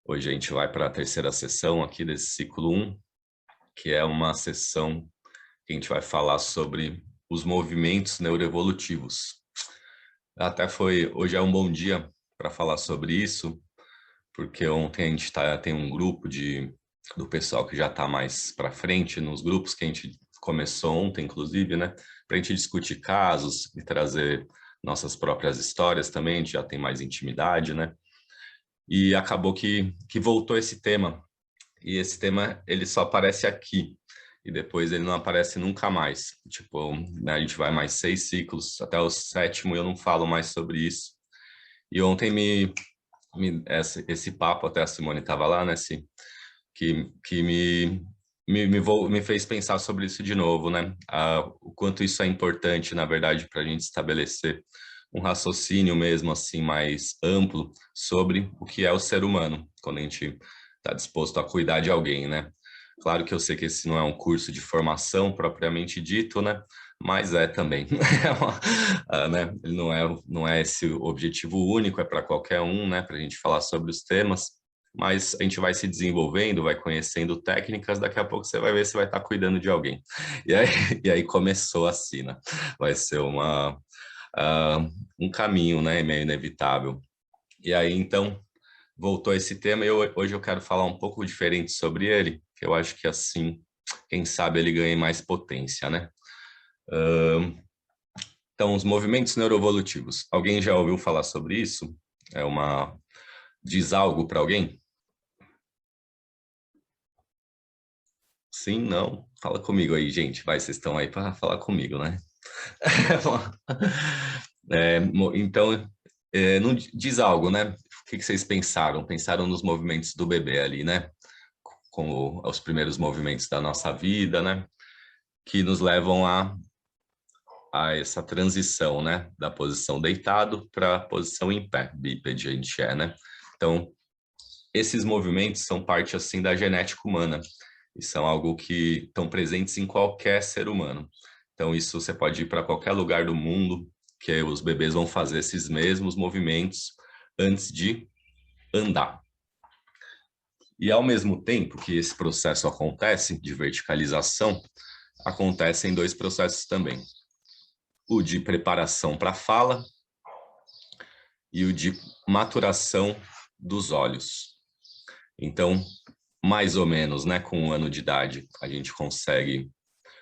Hoje a gente vai para a terceira sessão aqui desse ciclo 1, que é uma sessão que a gente vai falar sobre os movimentos neuroevolutivos. Hoje é um bom dia para falar sobre isso, porque ontem a gente tem um grupo do pessoal que já está mais para frente, nos grupos que a gente começou ontem, inclusive, né? Para a gente discutir casos e trazer nossas próprias histórias também, a gente já tem mais intimidade, né? E acabou que voltou esse tema. E esse tema, ele só aparece aqui. E depois ele não aparece nunca mais. Tipo, né, a gente vai mais 6 ciclos, até o 7º eu não falo mais sobre isso. E ontem esse papo, até a Simone estava lá, né, que me fez pensar sobre isso de novo, né? O quanto isso é importante, na verdade, para a gente estabelecer um raciocínio mesmo assim mais amplo sobre o que é o ser humano, quando a gente está disposto a cuidar de alguém, né? Claro que eu sei que esse não é um curso de formação propriamente dito, né? Mas é também, né? Ele não é esse o objetivo único, é para qualquer um, né? Para a gente falar sobre os temas, mas a gente vai se desenvolvendo, vai conhecendo técnicas, daqui a pouco você vai ver se vai estar cuidando de alguém. E aí, e aí começou assim, né? Vai ser um caminho, né, meio inevitável. E aí, então, voltou esse tema e hoje eu quero falar um pouco diferente sobre ele, que eu acho que assim, quem sabe ele ganhe mais potência, né? Então, os movimentos neuroevolutivos. Alguém já ouviu falar sobre isso? Diz algo para alguém? Sim, não? Fala comigo aí, gente. Vai, vocês estão aí para falar comigo, né? Então, não diz algo, né? O que vocês pensaram? Pensaram nos movimentos do bebê ali, né? Como os primeiros movimentos da nossa vida, né? Que nos levam a essa transição, né? Da posição deitado para a posição em pé, bípede a gente né? Então, esses movimentos são parte, assim, da genética humana e são algo que estão presentes em qualquer ser humano. Então, isso você pode ir para qualquer lugar do mundo, que os bebês vão fazer esses mesmos movimentos antes de andar. E ao mesmo tempo que esse processo acontece, de verticalização, acontecem dois processos também. O de preparação para a fala e o de maturação dos olhos. Então, mais ou menos, né, com 1 ano de idade, a gente consegue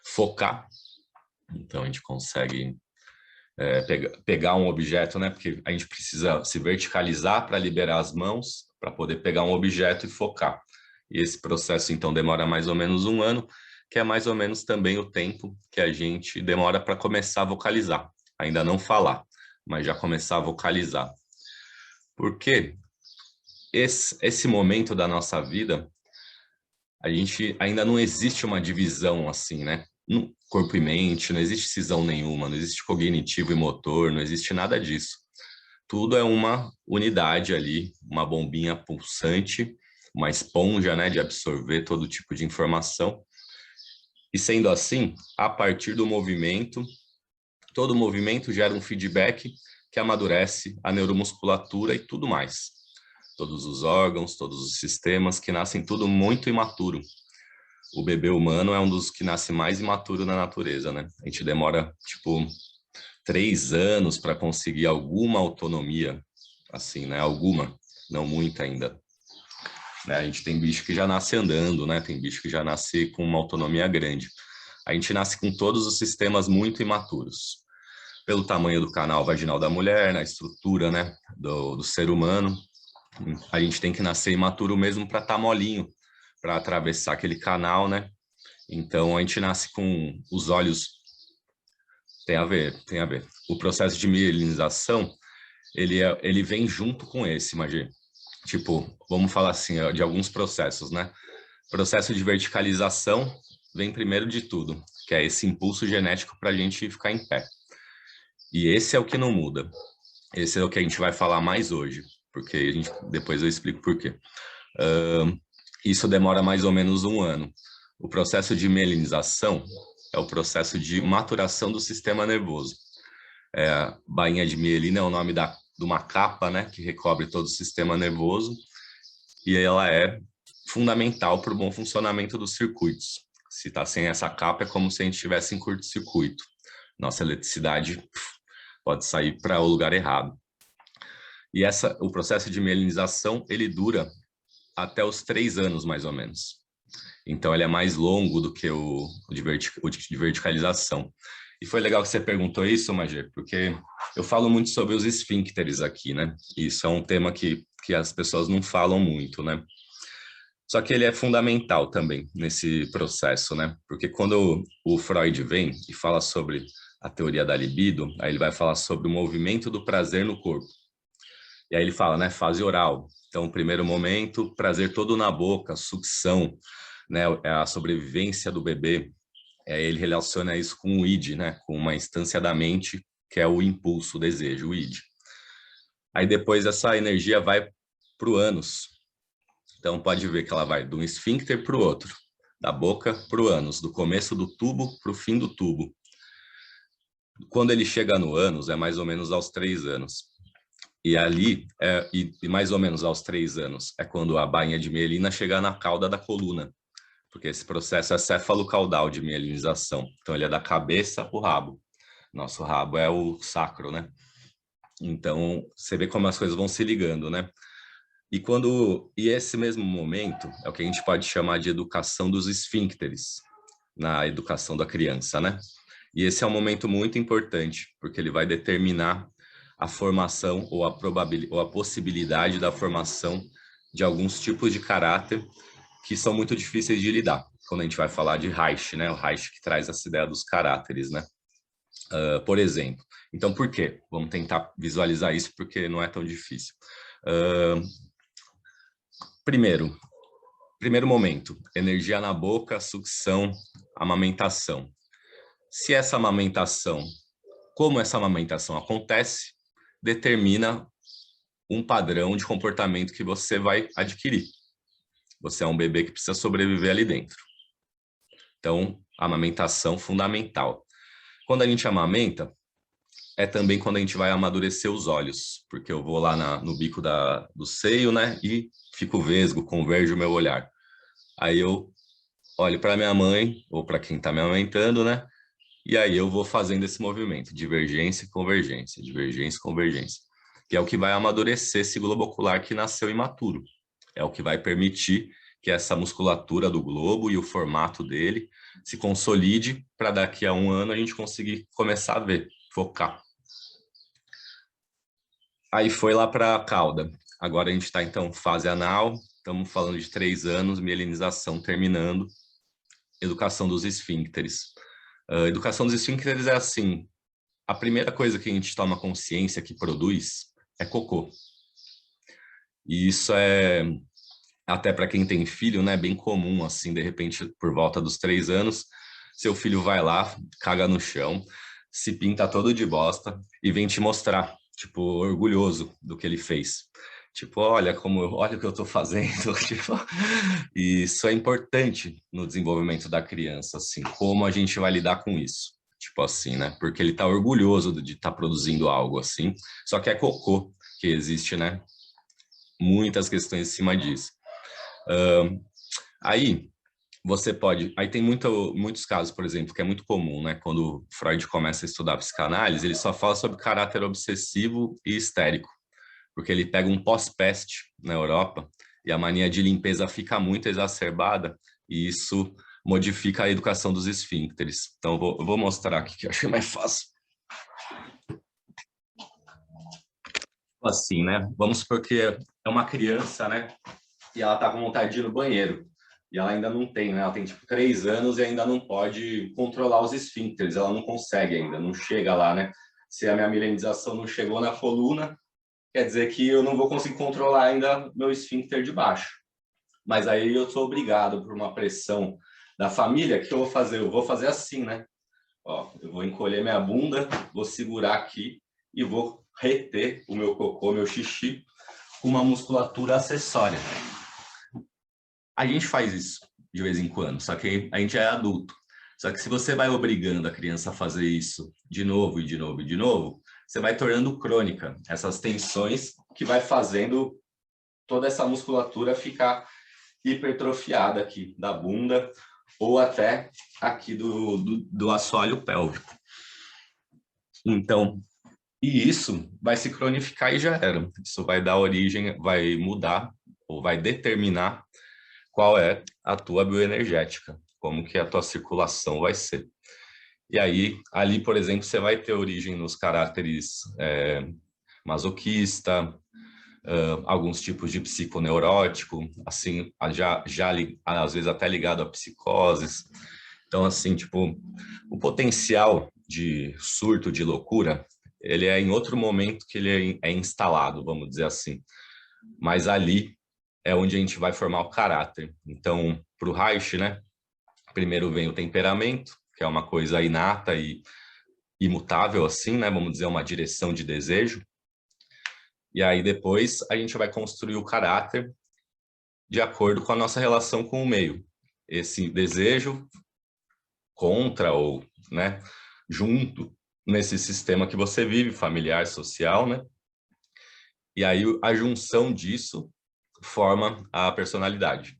focar. Então, a gente consegue pegar um objeto, né? Porque a gente precisa se verticalizar para liberar as mãos, para poder pegar um objeto e focar. E esse processo, então, demora mais ou menos 1 ano, que é mais ou menos também o tempo que a gente demora para começar a vocalizar. Ainda não falar, mas já começar a vocalizar. Porque esse momento da nossa vida, a gente ainda não existe uma divisão assim, né? Corpo e mente, não existe cisão nenhuma, não existe cognitivo e motor, não existe nada disso. Tudo é uma unidade ali, uma bombinha pulsante, uma esponja, né, de absorver todo tipo de informação. E sendo assim, a partir do movimento, todo movimento gera um feedback que amadurece a neuromusculatura e tudo mais. Todos os órgãos, todos os sistemas que nascem tudo muito imaturo. O bebê humano é um dos que nasce mais imaturo na natureza, né? A gente demora, tipo, 3 anos para conseguir alguma autonomia, assim, né? Alguma, não muita ainda. Né? A gente tem bicho que já nasce andando, né? Tem bicho que já nasce com uma autonomia grande. A gente nasce com todos os sistemas muito imaturos. Pelo tamanho do canal vaginal da mulher, na estrutura, né, do ser humano, a gente tem que nascer imaturo mesmo para estar molinho, para atravessar aquele canal, né? Então a gente nasce com os olhos. Tem a ver, tem a ver. O processo de mielinização, ele vem junto com esse, Magê. Tipo, vamos falar assim, de alguns processos, né? Processo de verticalização vem primeiro de tudo, que é esse impulso genético para a gente ficar em pé. E esse é o que não muda. Esse é o que a gente vai falar mais hoje, porque depois eu explico por quê. Isso demora mais ou menos 1 ano. O processo de mielinização é o processo de maturação do sistema nervoso. A bainha de mielina é o nome de uma capa, né, que recobre todo o sistema nervoso. e ela é fundamental para o bom funcionamento dos circuitos. Se está sem essa capa, é como se a gente estivesse em curto-circuito. Nossa eletricidade pode sair para o lugar errado. E o processo de mielinização, ele dura até os 3 anos, mais ou menos. Então, ele é mais longo do que o de verticalização. E foi legal que você perguntou isso, Magê, porque eu falo muito sobre os esfíncteres aqui, né? Isso é um tema que as pessoas não falam muito, né? Só que ele é fundamental também nesse processo, né? Porque quando o Freud vem e fala sobre a teoria da libido, aí ele vai falar sobre o movimento do prazer no corpo. E aí ele fala, né, fase oral. Então, primeiro momento, prazer todo na boca, sucção, né, é a sobrevivência do bebê. Ele relaciona isso com o id, né, com uma instância da mente, que é o impulso, o desejo, o id. Aí depois essa energia vai para o ânus. Então, pode ver que ela vai de um esfíncter para o outro, da boca para o ânus, do começo do tubo para o fim do tubo. Quando ele chega no ânus, é mais ou menos aos 3 anos. E ali, e mais ou menos aos 3 anos, é quando a bainha de mielina chega na cauda da coluna, porque esse processo é céfalo-caudal de mielinização. Então, ele é da cabeça para o rabo. Nosso rabo é o sacro, né? Então, você vê como as coisas vão se ligando, né? E esse mesmo momento é o que a gente pode chamar de educação dos esfíncteres, na educação da criança, né? E esse é um momento muito importante, porque ele vai determinar a formação ou a possibilidade da formação de alguns tipos de caráter que são muito difíceis de lidar, quando a gente vai falar de Reich, né? O Reich que traz essa ideia dos caráteres, né? Por exemplo. Então, por quê? Vamos tentar visualizar isso, porque não é tão difícil. Primeiro momento, energia na boca, sucção, amamentação. Como essa amamentação acontece, determina um padrão de comportamento que você vai adquirir. Você é um bebê que precisa sobreviver ali dentro. Então, amamentação fundamental. Quando a gente amamenta, é também quando a gente vai amadurecer os olhos, porque eu vou lá no bico do seio, né, e fico vesgo, converjo o meu olhar. Aí eu olho para minha mãe, ou para quem está me amamentando, né, e aí eu vou fazendo esse movimento, divergência, convergência, que é o que vai amadurecer esse globo ocular que nasceu imaturo. É o que vai permitir que essa musculatura do globo e o formato dele se consolide para daqui a 1 ano a gente conseguir começar a ver, focar. Aí foi lá para a cauda. Agora a gente está, então, fase anal, estamos falando de 3 anos, mielinização terminando, educação dos esfíncteres. Educação dos esfíncteres é assim, a primeira coisa que a gente toma consciência que produz é cocô. E isso é, até para quem tem filho, né, bem comum, assim, de repente, por volta dos 3 anos, seu filho vai lá, caga no chão, se pinta todo de bosta e vem te mostrar, tipo, orgulhoso do que ele fez. Tipo, olha o que eu tô fazendo. Tipo, e isso é importante no desenvolvimento da criança, assim, como a gente vai lidar com isso. Tipo assim, né? Porque ele tá orgulhoso de estar produzindo algo assim, só que é cocô que existe, né? Muitas questões em cima disso. Aí tem muitos casos, por exemplo, que é muito comum, né? Quando Freud começa a estudar psicanálise, ele só fala sobre caráter obsessivo e histérico, porque ele pega um pós-peste na Europa e a mania de limpeza fica muito exacerbada e isso modifica a educação dos esfíncteres. Então, eu vou mostrar aqui que eu achei mais fácil. Assim, né? Vamos supor que é uma criança, né? E ela tá com vontade de ir no banheiro. E ela ainda não tem, né? Ela tem tipo 3 anos e ainda não pode controlar os esfíncteres. Ela não consegue ainda, não chega lá, né? Se a minha milenização não chegou na coluna, quer dizer que eu não vou conseguir controlar ainda meu esfíncter de baixo. Mas aí eu sou obrigado por uma pressão da família, que eu vou fazer? Eu vou fazer assim, né? Ó, eu vou encolher minha bunda, vou segurar aqui e vou reter o meu cocô, meu xixi, com uma musculatura acessória. A gente faz isso de vez em quando, só que a gente é adulto. Só que se você vai obrigando a criança a fazer isso de novo e de novo e de novo, você vai tornando crônica essas tensões que vai fazendo toda essa musculatura ficar hipertrofiada aqui da bunda ou até aqui do assoalho pélvico. Então, e isso vai se cronificar e já era. Isso vai dar origem, vai mudar ou vai determinar qual é a tua bioenergética, como que a tua circulação vai ser. E aí, ali, por exemplo, você vai ter origem nos caráteres masoquista, alguns tipos de psiconeurótico, assim, já às vezes até ligado a psicoses. Então, assim, tipo, o potencial de surto, de loucura, ele é em outro momento que ele é instalado, vamos dizer assim. Mas ali é onde a gente vai formar o caráter. Então, para o Reich, né, primeiro vem o temperamento, que é uma coisa inata e imutável, assim, né, vamos dizer, uma direção de desejo. E aí depois a gente vai construir o caráter de acordo com a nossa relação com o meio. Esse desejo contra ou, né, junto nesse sistema que você vive, familiar, social, né? E aí a junção disso forma a personalidade.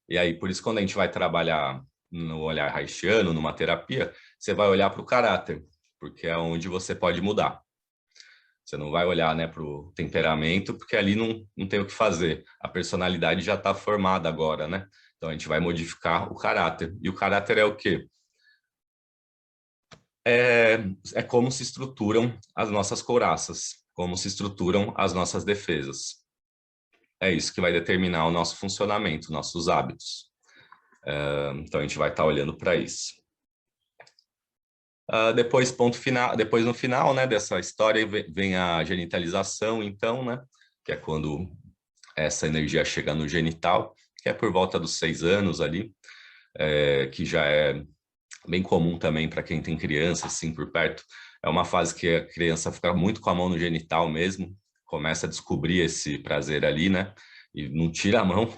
E aí, por isso, quando a gente vai trabalhar no olhar reichiano, numa terapia, você vai olhar para o caráter, porque é onde você pode mudar. Você não vai olhar, né, para o temperamento, porque ali não tem o que fazer. A personalidade já está formada agora, né? Então a gente vai modificar o caráter. E o caráter é o quê? É como se estruturam as nossas couraças, como se estruturam as nossas defesas. É isso que vai determinar o nosso funcionamento, nossos hábitos. Então a gente vai estar olhando para isso. Depois, ponto final, depois no final, né, dessa história vem a genitalização, então, né, que é quando essa energia chega no genital, que é por volta dos 6 anos ali, que já é bem comum também para quem tem criança, assim, por perto. É uma fase que a criança fica muito com a mão no genital mesmo, começa a descobrir esse prazer ali, né? E não tira a mão.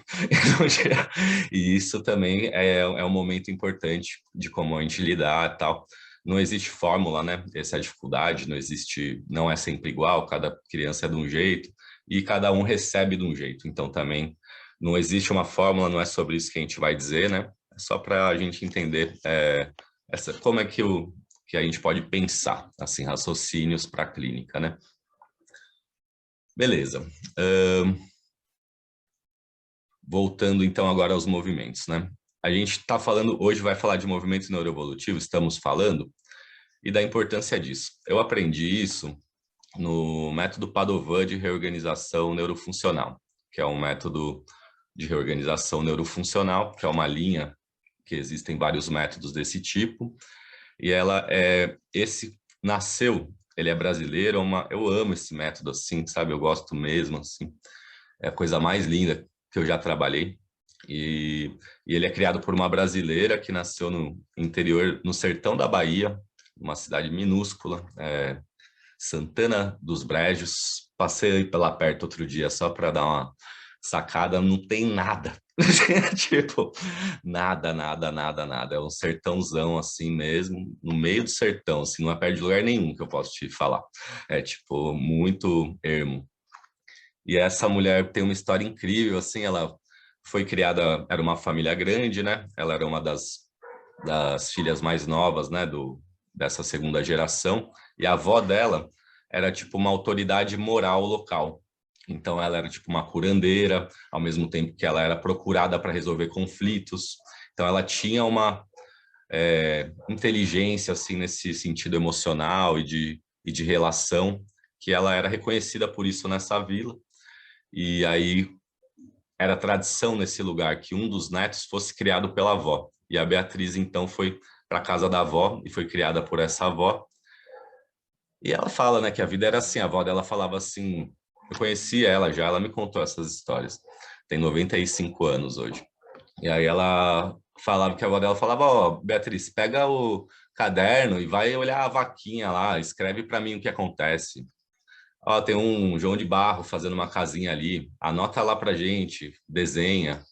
E isso também é um momento importante de como a gente lidar e tal. Não existe fórmula, né? Essa é a dificuldade, não existe, não é sempre igual, cada criança é de um jeito e cada um recebe de um jeito. Então também não existe uma fórmula, não é sobre isso que a gente vai dizer, né? É só para a gente entender como é que a gente pode pensar, assim, raciocínios para a clínica, né? Beleza. Voltando então agora aos movimentos, né? A gente está falando, hoje vai falar de movimentos neuroevolutivos, estamos falando, e da importância disso. Eu aprendi isso no método Padovan de reorganização neurofuncional, que é um método de reorganização neurofuncional, que é uma linha que existem vários métodos desse tipo, e ele é brasileiro, eu amo esse método, assim, sabe, eu gosto mesmo, assim, é a coisa mais linda que eu já trabalhei, e ele é criado por uma brasileira que nasceu no interior, no sertão da Bahia, uma cidade minúscula, Santana dos Brejos. Passei lá perto outro dia só para dar uma sacada, não tem nada. Tipo, nada, nada, nada, nada. É um sertãozão assim mesmo, no meio do sertão, assim, não é perto de lugar nenhum que eu posso te falar. É tipo muito ermo. E essa mulher tem uma história incrível, assim, ela foi criada, era uma família grande, né? Ela era uma das filhas mais novas, né, dessa segunda geração, e a avó dela era tipo uma autoridade moral local. Então ela era tipo uma curandeira, ao mesmo tempo que ela era procurada para resolver conflitos. Então ela tinha uma inteligência assim nesse sentido emocional e de relação, que ela era reconhecida por isso nessa vila. E aí era tradição nesse lugar que um dos netos fosse criado pela avó. E a Beatriz, então, foi para a casa da avó e foi criada por essa avó. E ela fala, né, que a vida era assim. A avó dela falava assim, eu conheci ela já, ela me contou essas histórias. Tem 95 anos hoje. E aí ela falava que a avó dela falava, ó, Beatriz, pega o caderno e vai olhar a vaquinha lá, escreve para mim o que acontece. Ó, tem um João de Barro fazendo uma casinha ali, anota lá pra gente, desenha.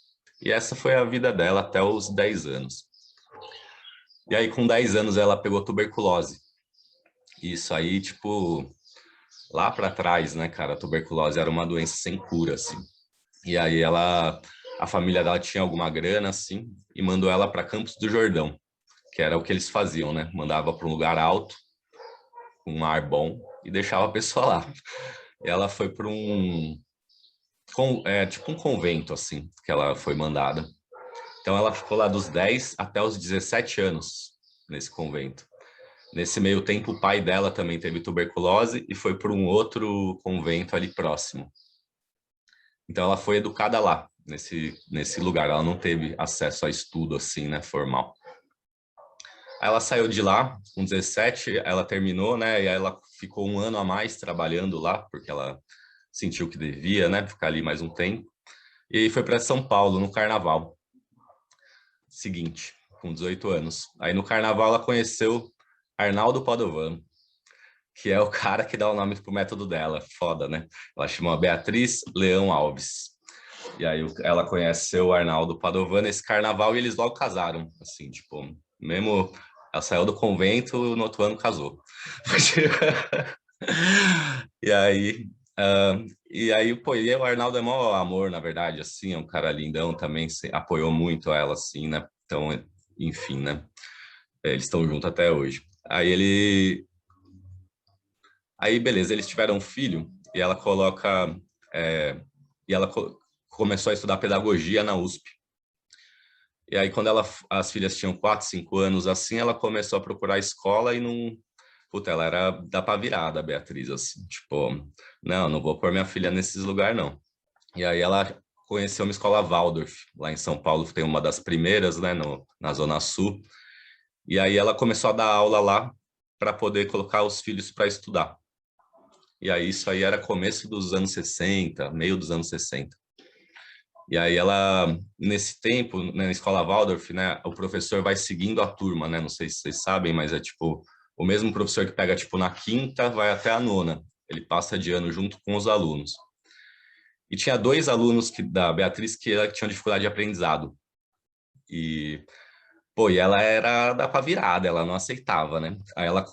E essa foi a vida dela até os 10 anos. E aí, com 10 anos, ela pegou tuberculose. Isso aí, tipo, lá para trás, né, cara, a tuberculose era uma doença sem cura, assim. E aí ela, a família dela tinha alguma grana, assim, e mandou ela para Campos do Jordão, que era o que eles faziam, né? Mandava para um lugar alto, com um ar bom, e deixava a pessoa lá. E ela foi para tipo um convento, assim, que ela foi mandada. Então ela ficou lá dos 10 até os 17 anos nesse convento. Nesse meio tempo, o pai dela também teve tuberculose e foi para um outro convento ali próximo. Então ela foi educada lá, nesse lugar. Ela não teve acesso a estudo assim, né, formal. Aí ela saiu de lá com 17, ela terminou, né, e aí ela ficou um ano a mais trabalhando lá, porque ela sentiu que devia, né, ficar ali mais um tempo. E foi para São Paulo no carnaval seguinte, com 18 anos. Aí no carnaval ela conheceu Arnaldo Padovano, que é o cara que dá o nome pro método dela. Foda, né? Ela chama Beatriz Leão Alves. E aí ela conheceu o Arnaldo Padovano esse carnaval e eles logo casaram, assim, tipo, mesmo ela saiu do convento, no outro ano casou. E aí, e aí, pô, e o Arnaldo é mó amor, na verdade, assim, é um cara lindão também, apoiou muito ela, assim, né? Então, enfim, né? Eles estão juntos até hoje. Aí, beleza, eles tiveram um filho e ela coloca, é, e ela começou a estudar pedagogia na USP. E aí, quando as filhas tinham 4, 5 anos, assim, ela começou a procurar escola e não. Puta, ela era da pá virada, a Beatriz, assim, tipo, não vou pôr minha filha nesses lugares, não. E aí ela conheceu uma escola Waldorf, lá em São Paulo, tem uma das primeiras, né, na Zona Sul. E aí ela começou a dar aula lá para poder colocar os filhos para estudar. E aí isso aí era começo dos anos 60, meio dos anos 60. E aí ela, nesse tempo, né, na escola Waldorf, né, o professor vai seguindo a turma, né? Não sei se vocês sabem, mas é tipo o mesmo professor que pega tipo na quinta vai até a nona. Ele passa de ano junto com os alunos. E tinha dois alunos da Beatriz que tinham dificuldade de aprendizado. E, pô, e ela era da pá virada, ela não aceitava, né? Aí ela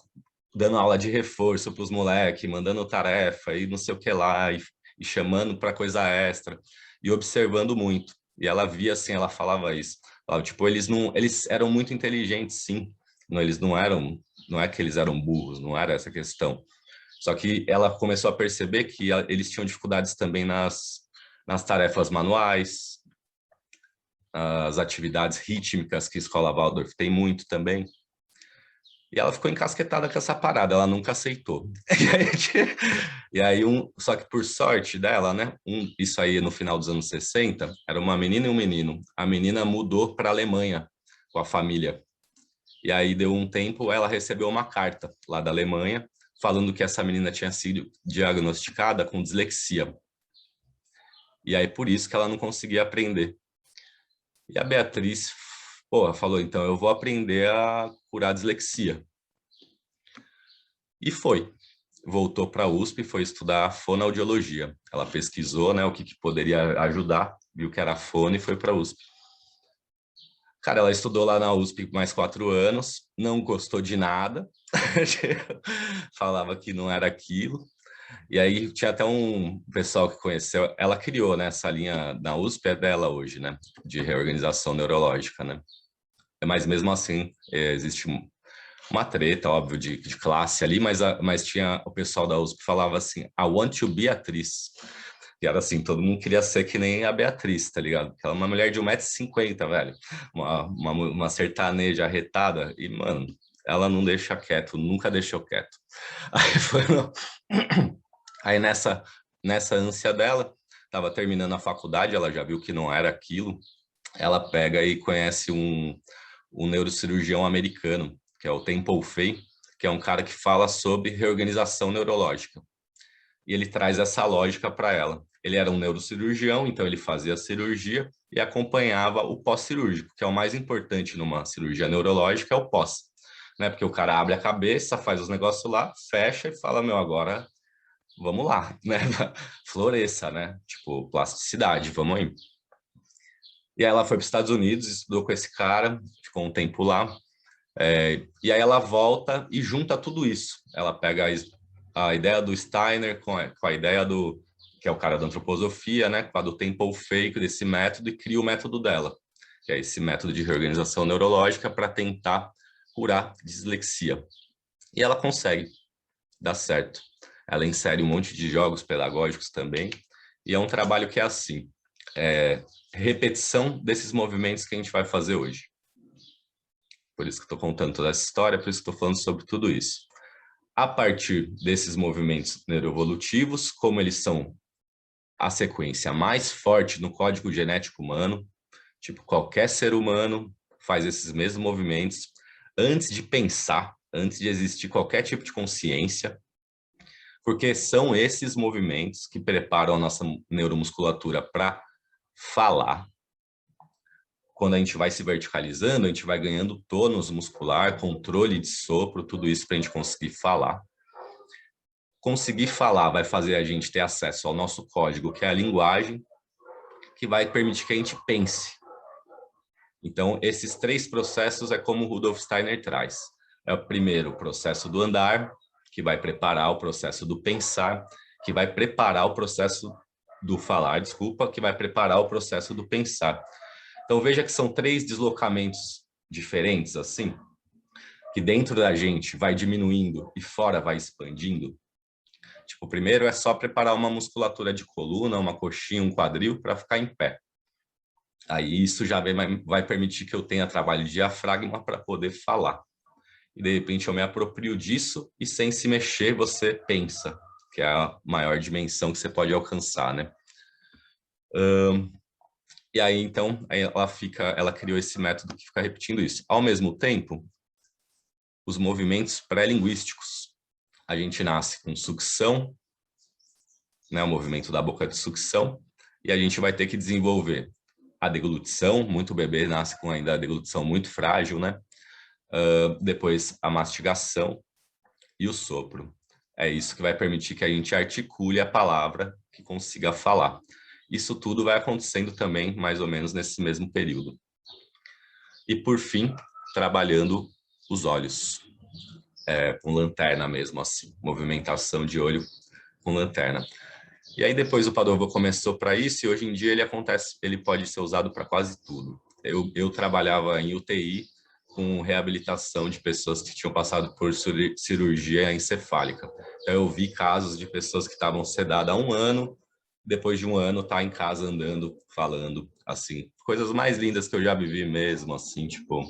dando aula de reforço para os moleques, mandando tarefa e não sei o que lá, e chamando para coisa extra, e observando muito. E ela via assim, ela falava isso. Falava, tipo, eles eram muito inteligentes, sim. Não, eles não eram, não é que eles eram burros, não era essa a questão. Só que ela começou a perceber que eles tinham dificuldades também nas tarefas manuais, as atividades rítmicas que a escola Waldorf tem muito também. E ela ficou encasquetada com essa parada, ela nunca aceitou. Só que por sorte dela, né? Isso aí no final dos anos 60, era uma menina e um menino. A menina mudou para a Alemanha com a família. E aí deu um tempo, ela recebeu uma carta lá da Alemanha, falando que essa menina tinha sido diagnosticada com dislexia. E aí por isso que ela não conseguia aprender. E a Beatriz, porra, falou, então eu vou aprender a curar a dislexia. E foi. Voltou para a USP e foi estudar fonoaudiologia. Ela pesquisou, né, o que poderia ajudar, viu que era fono e foi para a USP. Cara, ela estudou lá na USP mais 4 anos, não gostou de nada, falava que não era aquilo. E aí tinha até um pessoal que conheceu, ela criou, né, essa linha na USP é dela hoje, né, de reorganização neurológica, né. Mas mesmo assim, existe uma treta, óbvio, de classe ali, mas tinha o pessoal da USP que falava assim, I want to be Beatriz. E era assim, todo mundo queria ser que nem a Beatriz, tá ligado? Porque ela é uma mulher de 1,50 m, velho. Uma sertaneja arretada. E, mano, ela não deixa quieto, nunca deixou quieto. Aí foi... Aí nessa ânsia dela, tava terminando a faculdade, ela já viu que não era aquilo. Ela pega e conhece um neurocirurgião americano, que é o Temple Fay, que é um cara que fala sobre reorganização neurológica. E ele traz essa lógica para ela. Ele era um neurocirurgião, então ele fazia a cirurgia e acompanhava o pós-cirúrgico, que é o mais importante numa cirurgia neurológica, é o pós. Né? Porque o cara abre a cabeça, faz os negócios lá, fecha e fala, meu, agora vamos lá, né? Floresça, né? Tipo, plasticidade, vamos aí. E aí ela foi para os Estados Unidos, estudou com esse cara, ficou um tempo lá, e aí ela volta e junta tudo isso. Ela pega a ideia do Steiner com a ideia do, que é o cara da antroposofia, né, com a do tempo fake desse método, e cria o método dela, que é esse método de reorganização neurológica para tentar curar dislexia. E ela consegue, dá certo. Ela insere um monte de jogos pedagógicos também, e é um trabalho que é assim, repetição desses movimentos que a gente vai fazer hoje. Por isso que estou contando toda essa história, por isso que estou falando sobre tudo isso. A partir desses movimentos neuroevolutivos, como eles são a sequência mais forte no código genético humano, tipo, qualquer ser humano faz esses mesmos movimentos antes de pensar, antes de existir qualquer tipo de consciência, porque são esses movimentos que preparam a nossa neuromusculatura para falar. Quando a gente vai se verticalizando, a gente vai ganhando tônus muscular, controle de sopro, tudo isso para a gente conseguir falar. Conseguir falar vai fazer a gente ter acesso ao nosso código, que é a linguagem, que vai permitir que a gente pense. Então, esses três processos é como o Rudolf Steiner traz. É o primeiro processo do andar, que vai preparar o processo do pensar, que vai preparar o processo do falar, desculpa, que vai preparar o processo do pensar. Então, veja que são três deslocamentos diferentes, assim, que dentro da gente vai diminuindo e fora vai expandindo. Tipo, o primeiro é só preparar uma musculatura de coluna, uma coxinha, um quadril para ficar em pé. Aí isso já vai permitir que eu tenha trabalho de diafragma para poder falar. E de repente eu me aproprio disso e sem se mexer você pensa, que é a maior dimensão que você pode alcançar, né? E aí então ela criou esse método que fica repetindo isso. Ao mesmo tempo, os movimentos pré-linguísticos. A gente nasce com sucção, né, o movimento da boca de sucção, e a gente vai ter que desenvolver a deglutição, muito bebê nasce com ainda a deglutição muito frágil, né? Depois a mastigação e o sopro. É isso que vai permitir que a gente articule a palavra, que consiga falar. Isso tudo vai acontecendo também mais ou menos nesse mesmo período. E por fim, trabalhando os olhos, com lanterna mesmo assim, movimentação de olho com lanterna. E aí depois o Padova começou para isso e hoje em dia ele pode ser usado para quase tudo. Eu trabalhava em UTI com reabilitação de pessoas que tinham passado por cirurgia encefálica. Então eu vi casos de pessoas que estavam sedadas há um ano, depois de um ano tá em casa andando, falando, assim, coisas mais lindas que eu já vivi mesmo, assim, tipo,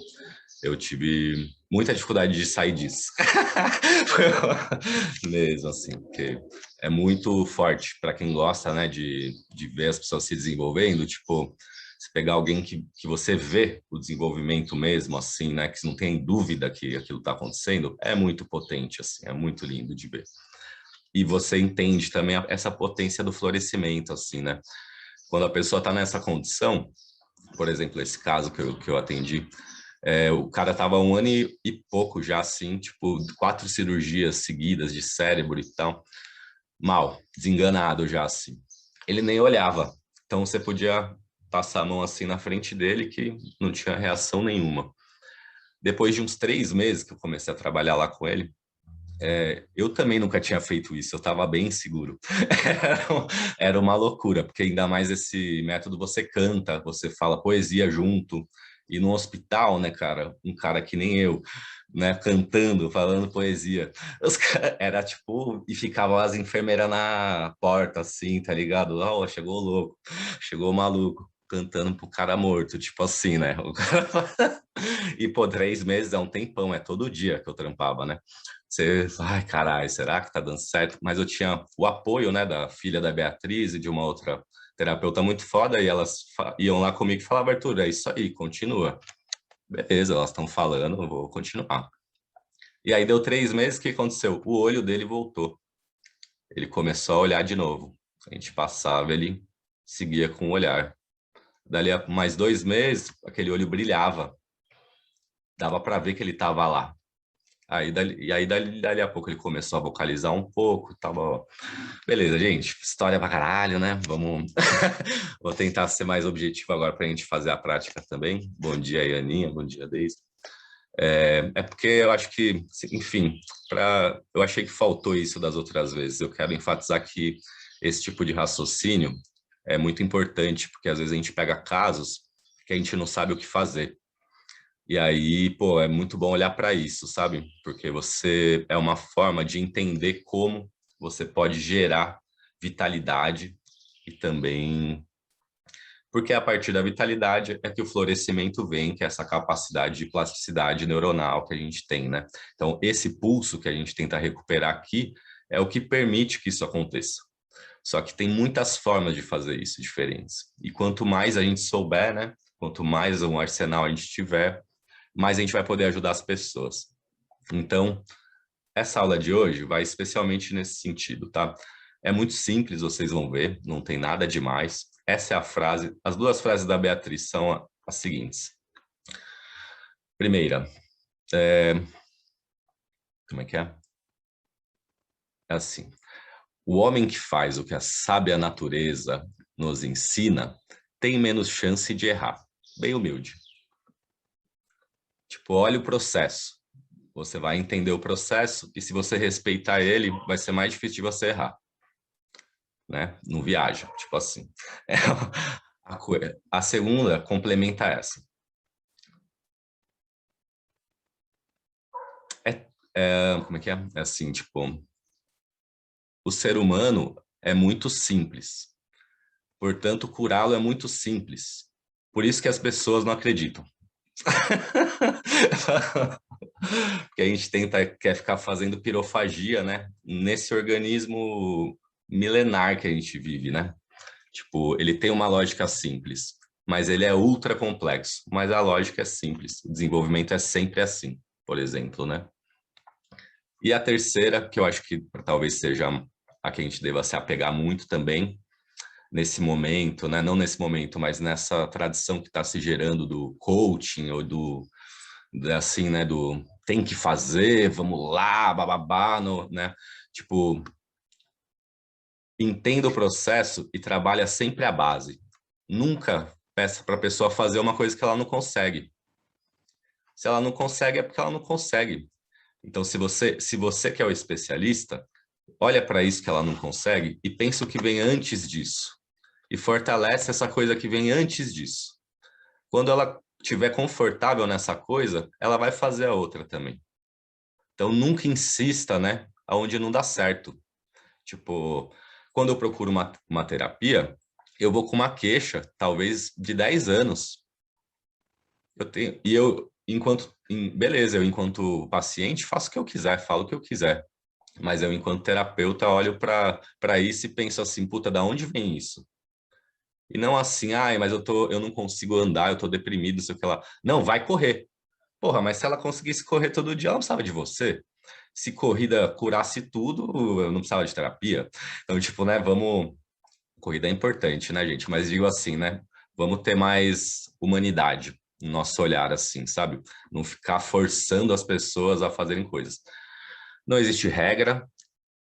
eu tive muita dificuldade de sair disso. Mesmo assim, porque é muito forte para quem gosta, né, de ver as pessoas se desenvolvendo, tipo, se pegar alguém que você vê o desenvolvimento mesmo, assim, né, que não tem dúvida que aquilo está acontecendo, é muito potente, assim, é muito lindo de ver. E você entende também essa potência do florescimento, assim, né? Quando a pessoa está nessa condição, por exemplo, esse caso que eu atendi, o cara tava 1 ano e pouco já, assim, tipo, 4 cirurgias seguidas de cérebro e tal, mal, desenganado já, assim. Ele nem olhava, então você podia passar a mão assim na frente dele que não tinha reação nenhuma. Depois de uns 3 meses que eu comecei a trabalhar lá com ele, eu também nunca tinha feito isso, eu estava bem seguro. Era uma loucura, porque ainda mais esse método você canta, você fala poesia junto, e no hospital, né, cara, um cara que nem eu, né, cantando, falando poesia, era tipo, e ficavam as enfermeiras na porta, assim, tá ligado? Oh, chegou o louco, chegou o maluco, cantando pro cara morto, tipo assim, né? E, pô, 3 meses é um tempão, é todo dia que eu trampava, né? Você, ai, caralho, será que tá dando certo? Mas eu tinha o apoio, né, da filha da Beatriz e de uma outra terapeuta muito foda, e elas iam lá comigo e falavam, Arthur, é isso aí, continua. Beleza, elas estão falando, eu vou continuar. E aí deu 3 meses, o que aconteceu? O olho dele voltou. Ele começou a olhar de novo. A gente passava, ele seguia com o olhar. Dali a mais 2 meses, aquele olho brilhava. Dava para ver que ele estava lá. Dali a pouco ele começou a vocalizar um pouco, tava... Beleza, gente, história pra caralho, né? Vamos... Vou tentar ser mais objetivo agora pra gente fazer a prática também. Bom dia, Aninha, bom dia, Deise. É porque eu acho que, enfim, eu achei que faltou isso das outras vezes. Eu quero enfatizar que esse tipo de raciocínio é muito importante, porque às vezes a gente pega casos que a gente não sabe o que fazer. E aí, pô, é muito bom olhar para isso, sabe? Porque você é uma forma de entender como você pode gerar vitalidade e também porque a partir da vitalidade é que o florescimento vem, que é essa capacidade de plasticidade neuronal que a gente tem, né? Então, esse pulso que a gente tenta recuperar aqui é o que permite que isso aconteça. Só que tem muitas formas de fazer isso diferentes. E quanto mais a gente souber, né? Quanto mais um arsenal a gente tiver, mais a gente vai poder ajudar as pessoas. Então, essa aula de hoje vai especialmente nesse sentido, tá? É muito simples, vocês vão ver, não tem nada demais. Essa é a frase, as duas frases da Beatriz são as seguintes. Primeira, como é que é? É assim, o homem que faz o que a sábia natureza nos ensina tem menos chance de errar. Bem humilde. Tipo, olha o processo. Você vai entender o processo e se você respeitar ele, vai ser mais difícil de você errar. Né? Não viaja, tipo assim. É a segunda complementa essa. Como é que é? É assim, tipo, o ser humano é muito simples, portanto, curá-lo é muito simples. Por isso que as pessoas não acreditam. Porque a gente quer ficar fazendo pirofagia, né? Nesse organismo milenar que a gente vive, né? Tipo, ele tem uma lógica simples, mas ele é ultra complexo. Mas a lógica é simples. O desenvolvimento é sempre assim, por exemplo, né? E a terceira, que eu acho que talvez seja a que a gente deva se apegar muito também, nesse momento, né? Não nesse momento, mas nessa tradição que está se gerando do coaching ou assim, né? Do tem que fazer, vamos lá, bababá, no, né? Tipo, entenda o processo e trabalha sempre a base. Nunca peça para a pessoa fazer uma coisa que ela não consegue. Se ela não consegue, é porque ela não consegue. Então, se você que é o especialista, olha para isso que ela não consegue e pensa o que vem antes disso. E fortalece essa coisa que vem antes disso. Quando ela estiver confortável nessa coisa, ela vai fazer a outra também. Então, nunca insista, né, aonde não dá certo. Tipo, quando eu procuro uma terapia, eu vou com uma queixa, talvez de 10 anos. Beleza, eu enquanto paciente faço o que eu quiser, falo o que eu quiser. Mas eu, enquanto terapeuta, olho para isso e penso assim, puta, da onde vem isso? E não assim, ai, mas eu não consigo andar, eu tô deprimido, não sei o que lá. Não, vai correr. Porra, mas se ela conseguisse correr todo dia, ela não precisava de você. Se corrida curasse tudo, eu não precisava de terapia. Então, tipo, né, vamos. Corrida é importante, né, gente? Mas digo assim, né? Vamos ter mais humanidade no nosso olhar, assim, sabe? Não ficar forçando as pessoas a fazerem coisas. Não existe regra,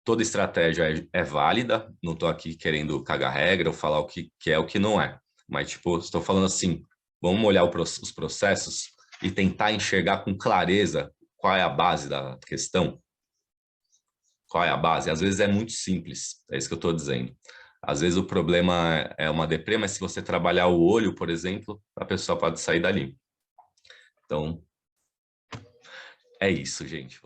toda estratégia é válida, não estou aqui querendo cagar regra ou falar o que é o que não é. Mas, tipo, estou falando assim, vamos olhar os processos e tentar enxergar com clareza qual é a base da questão. Qual é a base? Às vezes é muito simples, é isso que eu estou dizendo. Às vezes o problema é uma deprê, mas se você trabalhar o olho, por exemplo, a pessoa pode sair dali. Então, é isso, gente.